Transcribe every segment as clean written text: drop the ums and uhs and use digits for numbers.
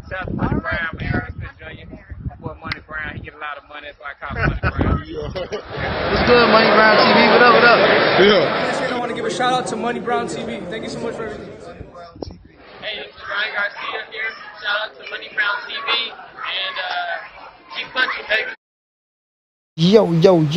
Shout out to Money Brown, man. Boy, Money Brown, he get a lot of money, so I call him Money Brown. What's good, Money Brown TV? What up, what up? Yeah. I want to give a shout out to Money Brown TV. Thank you so much for everything. Hey, this is Ryan Garcia here. Shout out to Money Brown TV and keep punching, baby. Yo,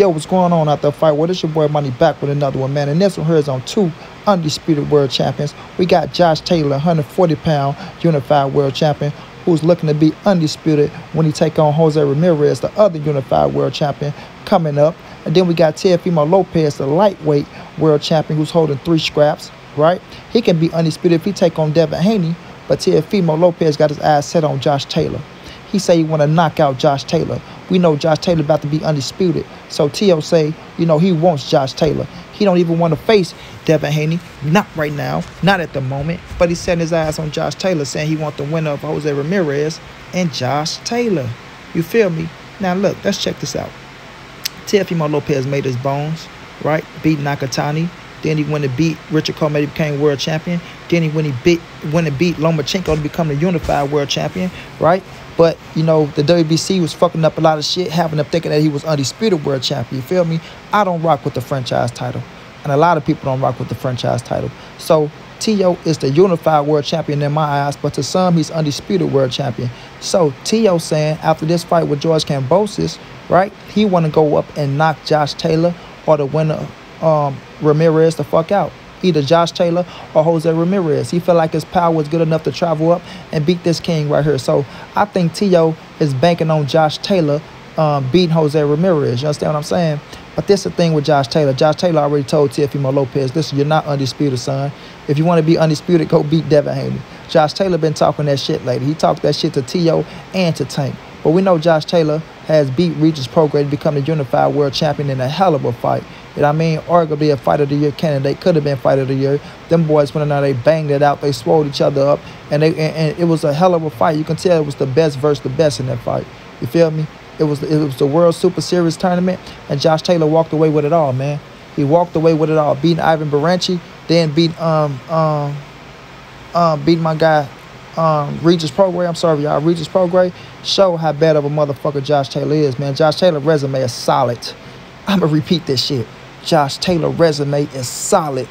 what's going on out there, fight? Well, it's your boy Money back with another one, man. And this one here is on 2 undisputed world champions. We got Josh Taylor, 140-pound unified world champion, who's looking to be undisputed when he take on Jose Ramirez, the other unified world champion, coming up. And then we got Teofimo Lopez, the lightweight world champion, who's holding 3 scraps, right? He can be undisputed if he take on Devin Haney, but Teofimo Lopez got his eyes set on Josh Taylor. He say he want to knock out Josh Taylor. We know Josh Taylor about to be undisputed. So Teo say, you know, he wants Josh Taylor. He don't even want to face Devin Haney. Not right now. Not at the moment. But he's setting his eyes on Josh Taylor, saying he wants the winner of Jose Ramirez and Josh Taylor. You feel me? Now, look, let's check this out. Teofimo Lopez made his bones, right? Beat Nakatani. Then he went and beat Richard Coleman, became world champion. Then he went and beat Lomachenko to become the unified world champion, right? But, you know, the WBC was fucking up a lot of shit, having them thinking that he was undisputed world champion. You feel me? I don't rock with the franchise title. And a lot of people don't rock with the franchise title. So, Teo is the unified world champion in my eyes, but to some, he's undisputed world champion. So, Teo saying after this fight with George Kambosos, right, he want to go up and knock Josh Taylor or the winner, Ramirez, the fuck out. Either Josh Taylor or Jose Ramirez. He felt like his power was good enough to travel up and beat this king right here. So I think Teo is banking on Josh Taylor beating Jose Ramirez. You understand what I'm saying? But this is the thing with Josh Taylor. Josh Taylor already told Teofimo Lopez, listen, you're not undisputed, son. If you want to be undisputed, go beat Devin Haney. Josh Taylor been talking that shit lately. He talked that shit to Teo and to Tank. But we know Josh Taylor has beat Regis Prograis to become the unified world champion in a hell of a fight. You know what I mean? Arguably a Fight of the Year candidate. Could have been Fight of the Year. Them boys went in there, they banged it out. They swole each other up. And it was a hell of a fight. You can tell it was the best versus the best in that fight. You feel me? It was the World Super Series tournament. And Josh Taylor walked away with it all, man. He walked away with it all. Beating Ivan Baranchi. Then beat my guy Regis Prograis. I'm sorry, y'all. Regis Prograis. Show how bad of a motherfucker Josh Taylor is, man. Josh Taylor's resume is solid. I'm going to repeat this shit. Josh Taylor's resume is solid.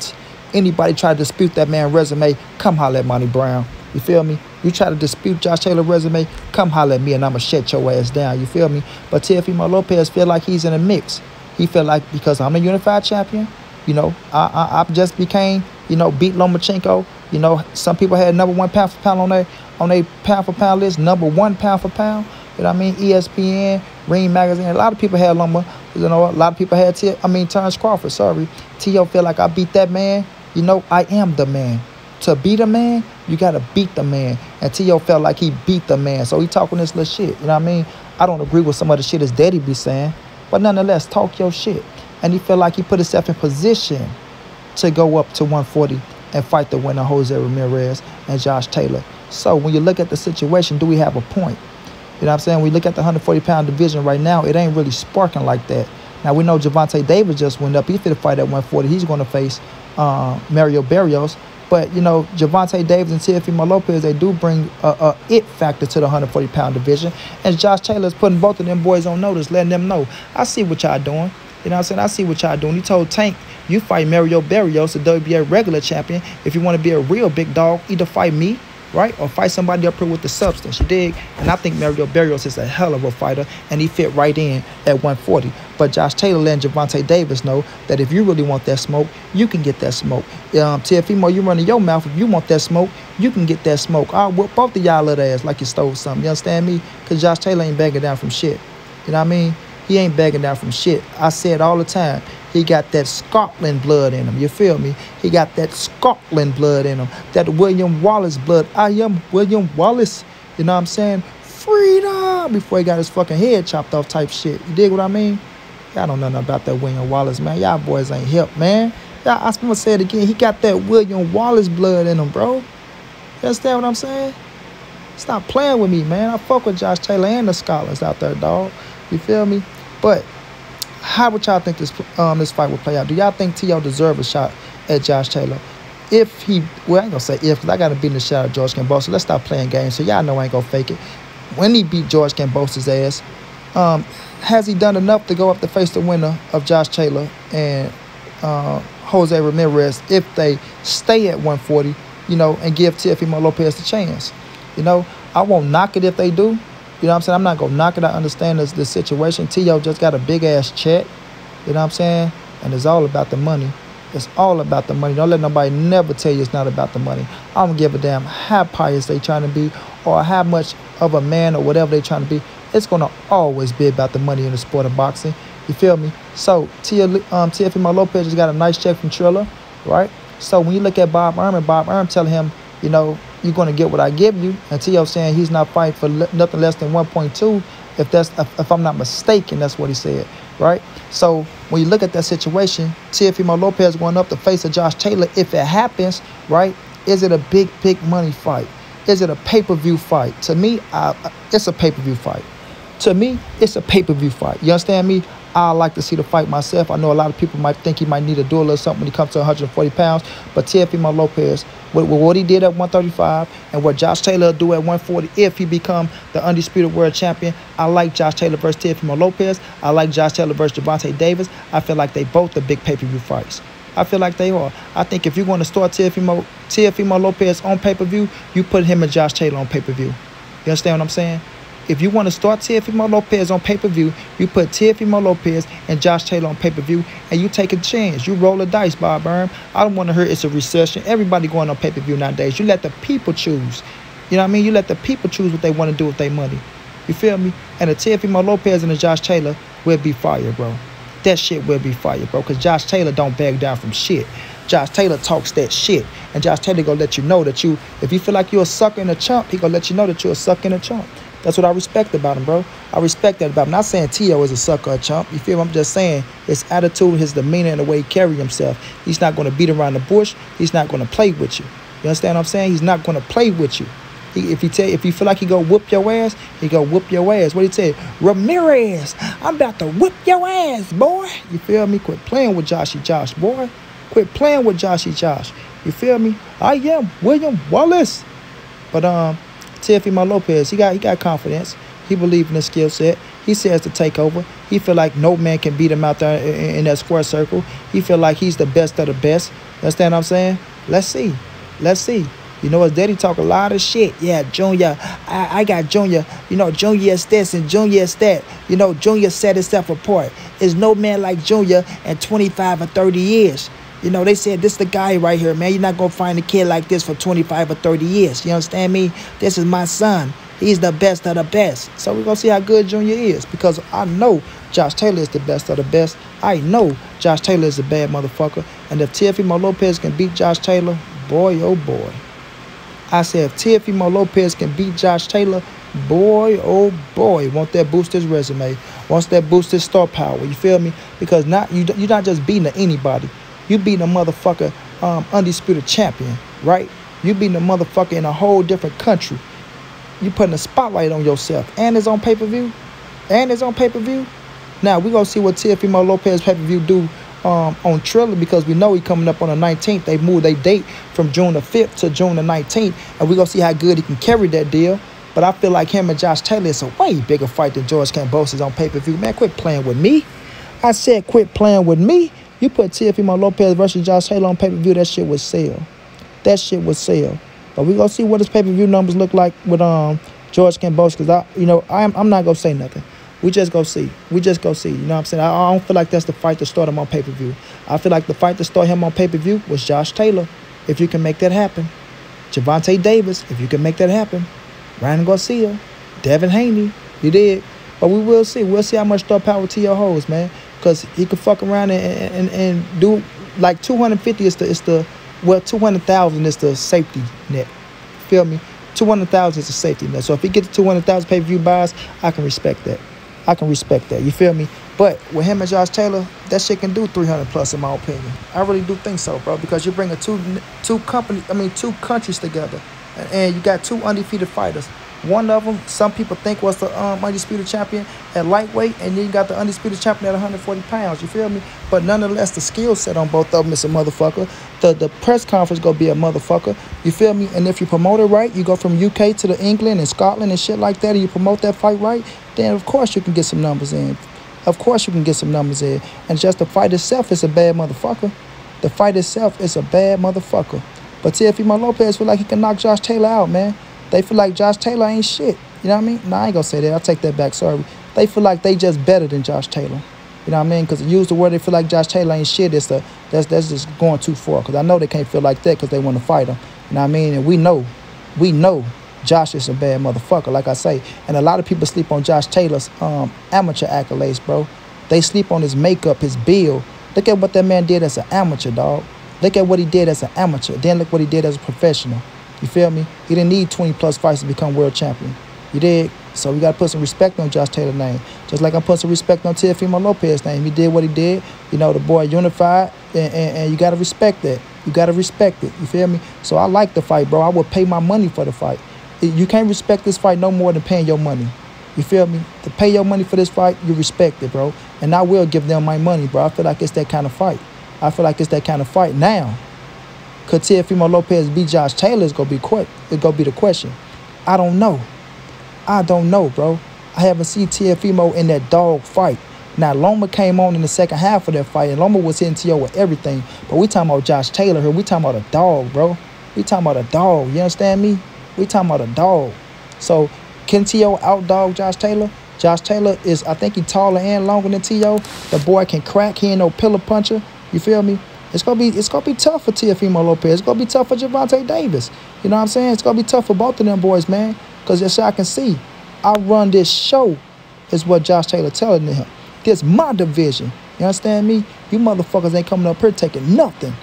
Anybody try to dispute that man's resume, come holler at Money Brown. You feel me? You try to dispute Josh Taylor's resume, come holler at me and I'm going to shut your ass down. You feel me? But Teofimo Lopez feel like he's in a mix. He feel like because I'm a unified champion, you know, I just became, you know, beat Lomachenko. You know, some people had #1 pound for pound on their pound for pound list, #1 pound for pound. You know what I mean? ESPN, Ring Magazine. A lot of people had Loma. You know, a lot of people had Terrence Crawford. Sorry. Teo feel like I beat that man. You know, I am the man. To beat a man, you got to beat the man. And Teo felt like he beat the man. So he talking this little shit. You know what I mean? I don't agree with some of the shit his daddy be saying. But nonetheless, talk your shit. And he felt like he put himself in position to go up to 140 and fight the winner, Jose Ramirez and Josh Taylor. So when you look at the situation, do we have a point? You know what I'm saying? We look at the 140-pound division right now, it ain't really sparking like that. Now, we know Gervonta Davis just went up. He's fit to fight at 140. He's going to face Mario Barrios. But, you know, Gervonta Davis and Teofimo Lopez, they do bring a it factor to the 140-pound division. And Josh Taylor is putting both of them boys on notice, letting them know, I see what y'all doing. You know what I'm saying? I see what y'all doing. He told Tank, you fight Mario Barrios, the WBA regular champion. If you want to be a real big dog, either fight me, right, or fight somebody up here with the substance, you dig? And I think Mario Barrios is a hell of a fighter, and he fit right in at 140. But Josh Taylor letting Gervonta Davis know that if you really want that smoke, you can get that smoke. Teofimo, you running your mouth. If you want that smoke, you can get that smoke. I'll whoop both of y'all little ass like you stole something. You understand me? Because Josh Taylor ain't begging down from shit. You know what I mean? He ain't begging down from shit. I say it all the time. He got that Scotland blood in him. You feel me? He got that Scotland blood in him. That William Wallace blood. I am William Wallace. You know what I'm saying? Freedom! Before he got his fucking head chopped off type shit. You dig what I mean? Y'all don't know nothing about that William Wallace, man. Y'all boys ain't hip, man. Y'all, I'm going to say it again. He got that William Wallace blood in him, bro. You understand what I'm saying? Stop playing with me, man. I fuck with Josh Taylor and the scholars out there, dog. You feel me? But how would y'all think this fight would play out? Do y'all think Teo deserves a shot at Josh Taylor? if he, well, I ain't gonna say if, because I got to beat the shit out of George Kambosos. Let's stop playing games. So y'all know I ain't gonna fake it. When he beat George Kambosos' ass, has he done enough to go up to face the winner of Josh Taylor and Jose Ramirez if they stay at 140, you know, and give Teofimo Lopez the chance? You know, I won't knock it if they do. You know what I'm saying? I'm not going to knock it. I understand the situation. T.O. just got a big-ass check. You know what I'm saying? And it's all about the money. It's all about the money. Don't let nobody never tell you it's not about the money. I don't give a damn how pious they trying to be or how much of a man or whatever they trying to be. It's going to always be about the money in the sport of boxing. You feel me? So, Teofimo Lopez just got a nice check from Triller, right? So, when you look at Bob Arum telling him, you know, you're going to get what I give you. And T.O. saying he's not fighting for nothing less than 1.2. If I'm not mistaken, that's what he said, right? So when you look at that situation, Teofimo Lopez going up to face of Josh Taylor, if it happens, right, is it a big money fight? Is it a pay-per-view fight? To me, it's a pay-per-view fight. To me, it's a pay-per-view fight. You understand me? I like to see the fight myself. I know a lot of people might think he might need a duel or something when he comes to 140 pounds. But Teofimo Lopez, with what he did at 135 and what Josh Taylor will do at 140 if he become the undisputed world champion, I like Josh Taylor versus Teofimo Lopez. I like Josh Taylor versus Gervonta Davis. I feel like they both are big pay-per-view fights. I feel like they are. I think if you're going to start Teofimo Lopez on pay-per-view, you put him and Josh Taylor on pay-per-view. You understand what I'm saying? If you want to start Teofimo Lopez on pay-per-view, you put Teofimo Lopez and Josh Taylor on pay-per-view, and you take a chance. You roll the dice, Bob Arum. I don't want to hear it's a recession. Everybody going on pay-per-view nowadays. You let the people choose. You know what I mean? You let the people choose what they want to do with their money. You feel me? And the Teofimo Lopez and the Josh Taylor will be fire, bro. That shit will be fire, bro, because Josh Taylor don't back down from shit. Josh Taylor talks that shit. And Josh Taylor gonna let you know that if you feel like you're a sucker and a chump, he gonna let you know that you're a sucker and a chump. That's what I respect about him, bro. I respect that about him. I'm not saying T.O. is a sucker or a chump. You feel me? I'm just saying his attitude, his demeanor, and the way he carry himself. He's not going to beat around the bush. He's not going to play with you. You understand what I'm saying? He's not going to play with you. If you feel like he go whoop your ass, he go whoop your ass. What he say? Ramirez, I'm about to whip your ass, boy. You feel me? Quit playing with Joshy Josh, boy. Quit playing with Joshy Josh. You feel me? I am William Wallace. But Teofimo Lopez, he got confidence. He believes in his skill set. He says to take over. He feel like no man can beat him out there in that square circle. He feel like he's the best of the best. Understand what I'm saying? Let's see. Let's see. You know, his daddy talk a lot of shit. Yeah, Junior, I got Junior. You know, Junior is this and Junior is that. You know, Junior set himself apart. There's no man like Junior in 25 or 30 years. You know, they said, this the guy right here, man. You're not going to find a kid like this for 25 or 30 years. You understand me? This is my son. He's the best of the best. So we're going to see how good Junior is, because I know Josh Taylor is the best of the best. I know Josh Taylor is a bad motherfucker. And if Teofimo Lopez can beat Josh Taylor, boy, oh boy. I said, if Teofimo Lopez can beat Josh Taylor, boy, oh boy, won't that boost his resume? Won't that boost his star power? You feel me? Because you're not just beating anybody. You beating a motherfucker undisputed champion, right? You beating a motherfucker in a whole different country. You putting a spotlight on yourself. And it's on pay-per-view. Now, we're going to see what Teofimo Lopez pay-per-view do on Triller, because we know he coming up on the 19th. They moved their date from June the 5th to June the 19th. And we're going to see how good he can carry that deal. But I feel like him and Josh Taylor is a way bigger fight than George Kambosos on pay-per-view. Man, quit playing with me. I said quit playing with me. You put Teofimo Lopez versus Josh Taylor on pay-per-view, that shit would sell. That shit would sell. But we're going to see what his pay-per-view numbers look like with George Kambosos, because I'm not going to say nothing. We just go see. You know what I'm saying? I don't feel like that's the fight to start him on pay-per-view. I feel like the fight to start him on pay-per-view was Josh Taylor, if you can make that happen. Gervonta Davis, if you can make that happen. Ryan Garcia, Devin Haney, you did. But we will see. We'll see how much star power T.O. holds, man. Because he could fuck around and do like 250 is the 200,000 is the safety net. Feel me? 200,000 is the safety net. So if he gets to 200,000 pay-per-view buys, I can respect that. You feel me? But with him and Josh Taylor, that shit can do 300 plus in my opinion. I really do think so, bro, because you're bringing two countries together, and you got two undefeated fighters. One of them, some people think was the undisputed champion at lightweight, and then you got the undisputed champion at 140 pounds. You feel me? But nonetheless, the skill set on both of them is a motherfucker. The press conference gonna be a motherfucker. You feel me? And if you promote it right, you go from UK to the England and Scotland and shit like that, and you promote that fight right, then of course you can get some numbers in. Of course you can get some numbers in. And just the fight itself is a bad motherfucker. The fight itself is a bad motherfucker. But Teofimo Lopez feel like he can knock Josh Taylor out, man. They feel like Josh Taylor ain't shit. You know what I mean? No, I ain't gonna say that. I'll take that back. Sorry. They feel like they just better than Josh Taylor. You know what I mean? Because to use the word they feel like Josh Taylor ain't shit, that's just going too far. Because I know they can't feel like that because they want to fight him. You know what I mean? And we know Josh is a bad motherfucker, like I say. And a lot of people sleep on Josh Taylor's amateur accolades, bro. They sleep on his makeup, his build. Look at what that man did as an amateur, dog. Look at what he did as an amateur. Then look what he did as a professional. You feel me? He didn't need 20-plus fights to become world champion. You did? So we got to put some respect on Josh Taylor's name. Just like I put some respect on Teofimo Lopez's name. He did what he did. You know, the boy unified, and you got to respect that. You got to respect it. You feel me? So I like the fight, bro. I would pay my money for the fight. You can't respect this fight no more than paying your money. You feel me? To pay your money for this fight, you respect it, bro. And I will give them my money, bro. I feel like it's that kind of fight. I feel like it's that kind of fight now. Could Teofimo Lopez beat Josh Taylor? It's gonna be the question. I don't know. I don't know, bro. I haven't seen Teofimo in that dog fight. Now, Loma came on in the second half of that fight, and Loma was hitting T.O. with everything. But we talking about Josh Taylor here. We talking about a dog, bro. We talking about a dog. You understand me? We talking about a dog. So, can T.O. outdog Josh Taylor? Josh Taylor is, I think, he taller and longer than T.O. The boy can crack. He ain't no pillar puncher. You feel me? It's gonna be tough for Teofimo Lopez. It's gonna be tough for Gervonta Davis. You know what I'm saying? It's gonna be tough for both of them boys, man. Because that's how I can see. I run this show, is what Josh Taylor telling him. This my division. You understand me? You motherfuckers ain't coming up here taking nothing.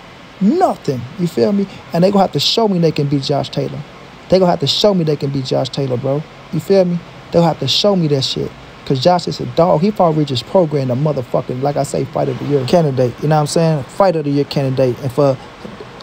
Nothing. You feel me? And they gonna have to show me they can beat Josh Taylor. They gonna have to show me they can beat Josh Taylor, bro. You feel me? They'll have to show me that shit. Because Josh is a dog. He probably Regis program, a motherfucking, like I say, Fight of the Year candidate. You know what I'm saying? Fight of the Year candidate. And for,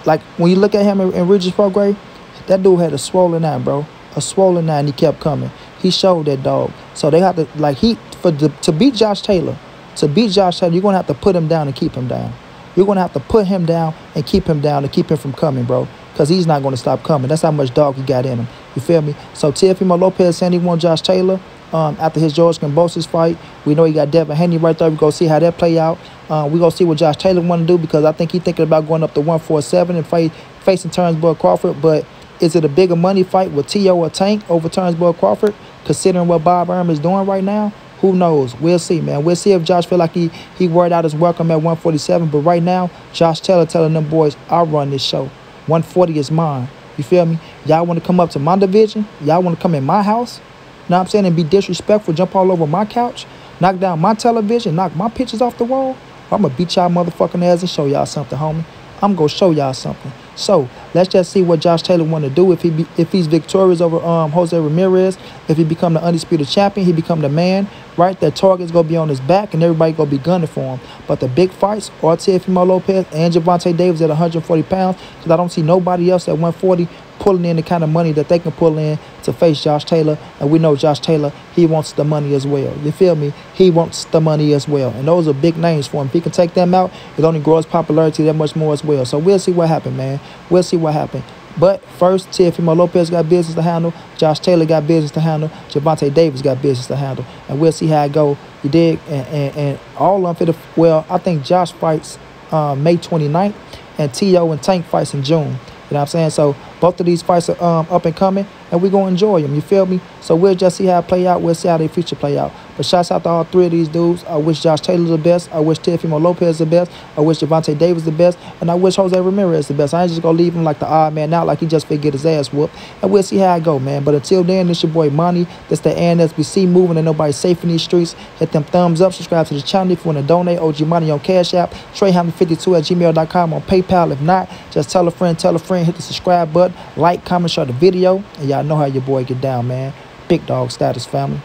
like, when you look at him in Regis program, that dude had a swollen eye, bro. A swollen eye, and he kept coming. He showed that dog. So they have to, like, to beat Josh Taylor, you're going to have to put him down and keep him down. You're going to have to put him down and keep him down to keep him from coming, bro. Because he's not going to stop coming. That's how much dog he got in him. You feel me? So Teofimo Lopez saying he won Josh Taylor. After his George Kambosos fight, we know he got Devin Haney right there. We're going to see how that play out. We're going to see what Josh Taylor want to do because I think he's thinking about going up to 147 and facing Turnbull Crawford. But is it a bigger money fight with T.O. or Tank over Turnbull Crawford, considering what Bob Arum is doing right now? Who knows? We'll see, man. We'll see if Josh feel like he worried out his welcome at 147. But right now, Josh Taylor telling them boys, I'll run this show. 140 is mine. You feel me? Y'all want to come up to my division? Y'all want to come in my house? Know what I'm saying? And be disrespectful, jump all over my couch, knock down my television, knock my pictures off the wall? I'm going to beat y'all motherfucking ass and show y'all something, homie. I'm going to show y'all something. So, let's just see what Josh Taylor want to do. If he's victorious over Jose Ramirez, if he become the undisputed champion, he become the man, right? That target's going to be on his back and everybody going to be gunning for him. But the big fights are Teofimo Lopez and Gervonta Davis at 140 pounds because I don't see nobody else at 140 pulling in the kind of money that they can pull in to face Josh Taylor. And we know Josh Taylor, he wants the money as well. You feel me? He wants the money as well. And those are big names for him. If he can take them out, it only grows popularity that much more as well. So we'll see what happens, man. We'll see what happens. But first, Teofimo Lopez got business to handle. Josh Taylor got business to handle. Gervonta Davis got business to handle. And we'll see how it go. You dig? And all of them, well, I think Josh fights May 29th and T.O. and Tank fights in June. You know what I'm saying? So both of these fights are up and coming, and we're going to enjoy them. You feel me? So we'll just see how it play out. We'll see how their future play out. But shouts out to all three of these dudes. I wish Josh Taylor the best. I wish Teofimo Lopez the best. I wish Gervonta Davis the best. And I wish Jose Ramirez the best. I ain't just going to leave him like the odd man out, like he just finna get his ass whooped. And we'll see how it go, man. But until then, this your boy Monty. This the ANSBC moving and nobody safe in these streets. Hit them thumbs up. Subscribe to the channel if you want to donate. OG Money on Cash App. TreyHamlin52@gmail.com on PayPal. If not, just tell a friend. Hit the subscribe button. Like, comment, share the video. And y'all know how your boy get down, man. Big dog status, family.